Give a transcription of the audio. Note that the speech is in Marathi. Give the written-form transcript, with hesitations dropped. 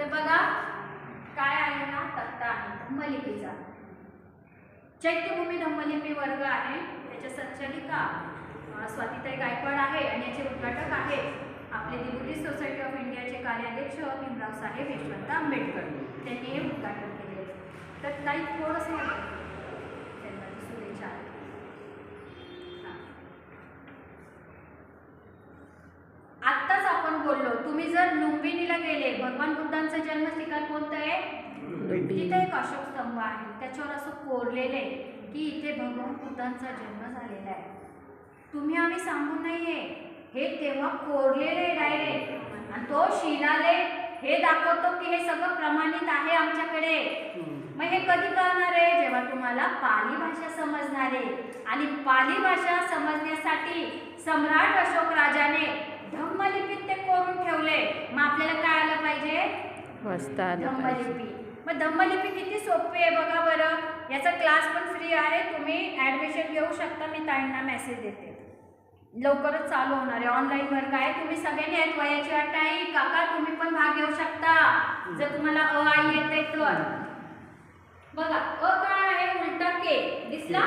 तर बघा काय आहे ना, तक्ता आहे धम्मलिपीचा. चैत्यभूमी धम्मलिपी वर्ग आहे. त्याच्या संचालिका स्वातीताई गायकवाड आहे आणि याचे उद्घाटक आहे आपले दी बुद्धिस्ट सोसायटी ऑफ इंडियाचे कार्याध्यक्ष भीमराव साहेब यशवंत आंबेडकर. त्यांनी हे उद्घाटन केले. तर ताई थोडंसं त्यांना शुभेच्छा. आत्ताच आपण बोललो, तुम्ही जर लुंबिनीला गेले, भगवान बुद्धांचं जन्म ठिकाण कोणतं आहे? तिथे एक अशोक स्तंभ आहे, त्याच्यावर असं कोरलेलं आहे की इथे भगवान बुद्धांचा जन्म झालेला आहे. तुम्ही आम्ही सांगून नाहीये, हे तेव्हा कोरलेलं आहे डायरेक्ट. आणि तो शिलालेख हे दाखवतो की हे सगळं प्रमाणित आहे आमच्याकडे. मग हे कधी कळणार आहे? जेव्हा तुम्हाला पाली भाषा समजणार आहे. आणि पाली भाषा समजण्यासाठी सम्राट अशोक राजाने धम्मलिपीत ते कोरून ठेवले. मग आपल्याला काय आलं पाहिजे? धम्मलिपी. मग धम्मलिपी किती सोपी आहे बघा बरं. याचा क्लास पण फ्री आहे, तुम्ही ॲडमिशन घेऊ शकता. मी ताईंना मेसेज देते, लवकरच चालू होणार आहे. ऑनलाईन वर्ग आहे. तुम्ही सगळ्यांनी आहेत, वयाची अट आहे. काका तुम्ही पण भाग घेऊ शकता जर तुम्हाला अ आई येते तर. बघा अ काय आहे? उलटा के दिसला.